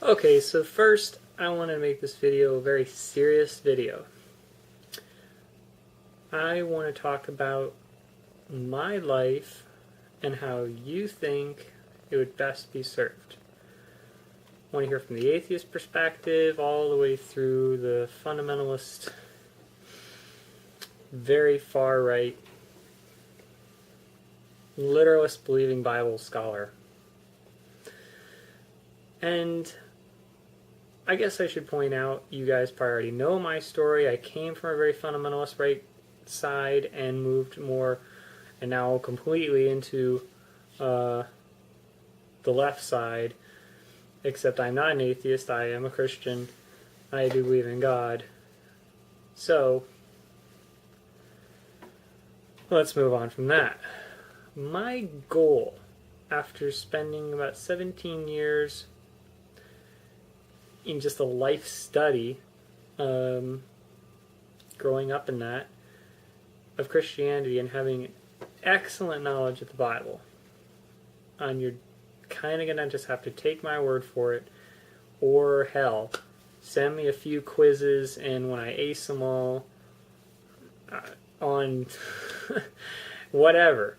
Okay, so first I want to make this video a very serious video. I want to talk about my life and how you think it would best be served. I want to hear from the atheist perspective all the way through the fundamentalist, very far right, literalist believing Bible scholar. And I guess I should point out, you guys probably already know my story. I came from a very fundamentalist right side and moved more, and now completely into the left side, except I'm not an atheist, I am a Christian. I do believe in God. So, let's move on from that. My goal, after spending about 17 years in just a life study, growing up in that, of Christianity and having excellent knowledge of the Bible, and you're kind of going to just have to take my word for it, or hell, send me a few quizzes, and when I ace them all on whatever.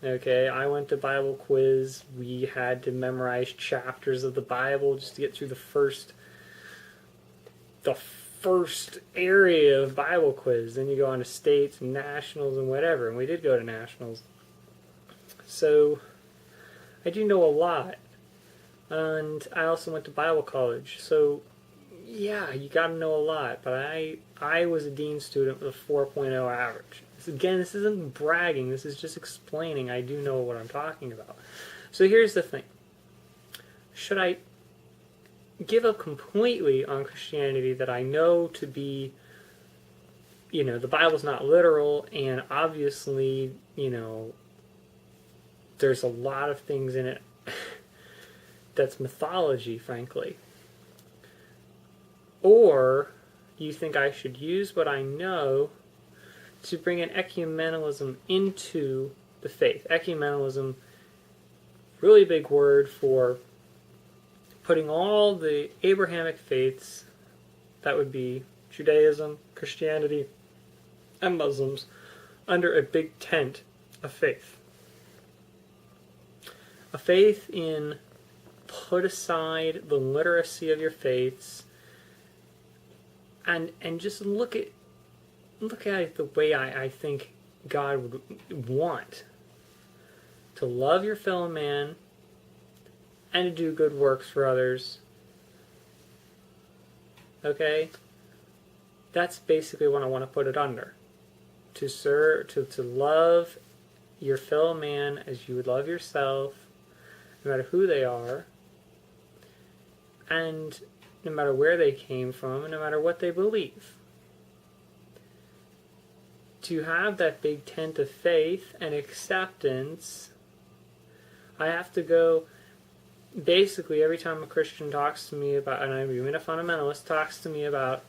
Okay, I went to Bible quiz. We had to memorize chapters of the Bible just to get through the first area of Bible quiz. Then you go on to states and nationals and whatever, and we did go to nationals. So I do know a lot, and I also went to Bible college. So yeah, you got to know a lot. But I was a dean student with a 4.0 average. Again, this isn't bragging. This is just explaining I do know what I'm talking about. So here's the thing. Should I give up completely on Christianity that I know to be, the Bible's not literal, and obviously, there's a lot of things in it that's mythology, frankly? Or you think I should use what I know to bring an ecumenicalism into the faith? Ecumenicalism, really big word for putting all the Abrahamic faiths, that would be Judaism, Christianity, and Muslims, under a big tent of faith. A faith in put aside the literacy of your faiths and just look at it the way I think God would want. To love your fellow man and to do good works for others. Okay? That's basically what I want to put it under. To serve, to love your fellow man as you would love yourself, no matter who they are, and no matter where they came from, and no matter what they believe. To have that big tent of faith and acceptance, I have to go, basically every time a Christian talks to me about, and I'm even a fundamentalist, talks to me about,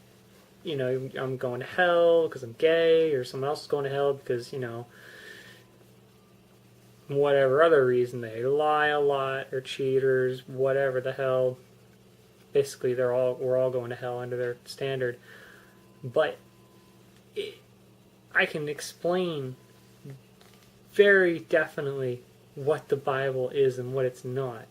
I'm going to hell because I'm gay, or someone else is going to hell because, whatever other reason, they lie a lot, or cheaters, whatever the hell. Basically, we're all going to hell under their standard. But I can explain very definitely what the Bible is and what it's not.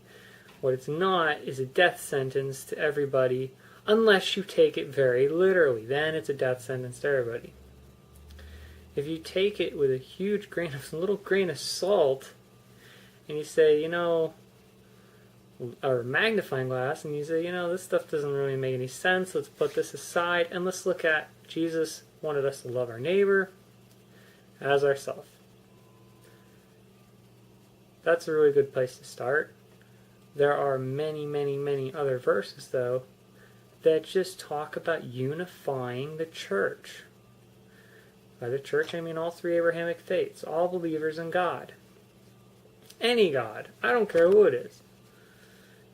What it's not is a death sentence to everybody, unless you take it very literally. Then it's a death sentence to everybody. If you take it with a little grain of salt, and you say, or a magnifying glass, and you say, this stuff doesn't really make any sense, let's put this aside, and let's look at Jesus wanted us to love our neighbor as ourselves. That's a really good place to start. There are many, many, many other verses, though, that just talk about unifying the church. By the church, I mean all three Abrahamic faiths, all believers in God. Any God. I don't care who it is.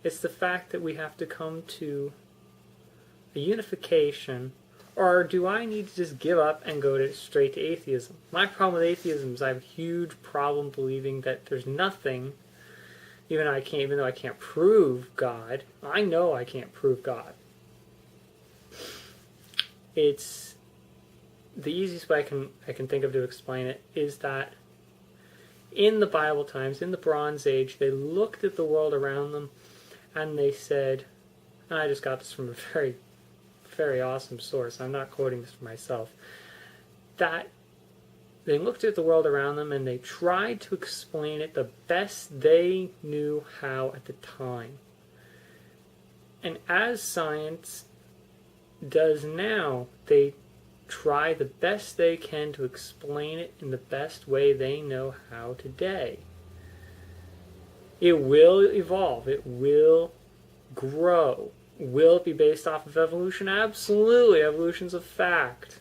It's the fact that we have to come to a unification. Or do I need to just give up and go straight to atheism? My problem with atheism is I have a huge problem believing that there's nothing even though I can't prove God, I know I can't prove God. It's the easiest way I can think of to explain it is that in the Bible times, in the Bronze Age, they looked at the world around them and they said, and I just got this from a very, very awesome source, I'm not quoting this for myself, that they looked at the world around them and they tried to explain it the best they knew how at the time. And as science does now, they try the best they can to explain it in the best way they know how today. It will evolve. It will grow. Will it be based off of evolution? Absolutely. Evolution's a fact.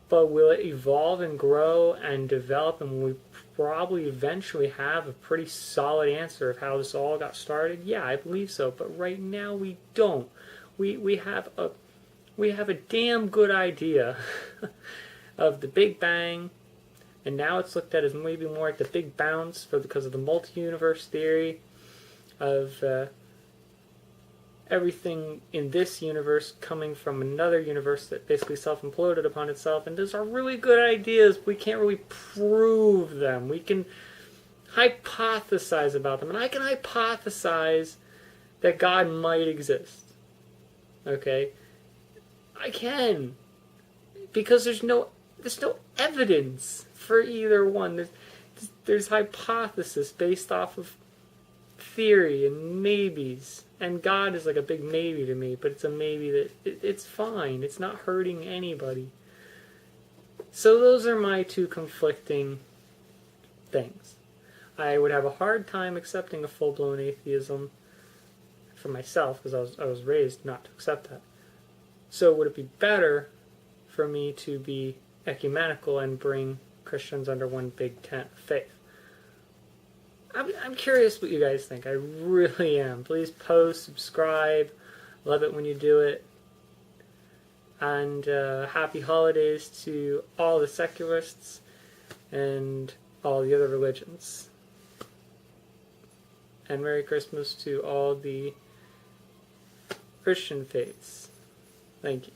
But will it evolve and grow and develop, and we probably eventually have a pretty solid answer of how this all got started? Yeah, I believe so. But right now we don't. We have a damn good idea of the Big Bang, and now it's looked at as maybe more like the Big Bounce because of the multi-universe theory of everything in this universe coming from another universe that basically self-imploded upon itself. And those are really good ideas, but we can't really prove them. We can hypothesize about them, and I can hypothesize that God might exist. Okay? I can, because there's no evidence for either one. There's hypothesis based off of theory and maybes, and God is like a big maybe to me, but it's a maybe that it's fine. It's not hurting anybody. So those are my two conflicting things. I would have a hard time accepting a full-blown atheism for myself because I was raised not to accept that. So would it be better for me to be ecumenical and bring Christians under one big tent of faith? I'm curious what you guys think. I really am. Please post, subscribe. Love it when you do it. And happy holidays to all the secularists and all the other religions. And Merry Christmas to all the Christian faiths. Thank you.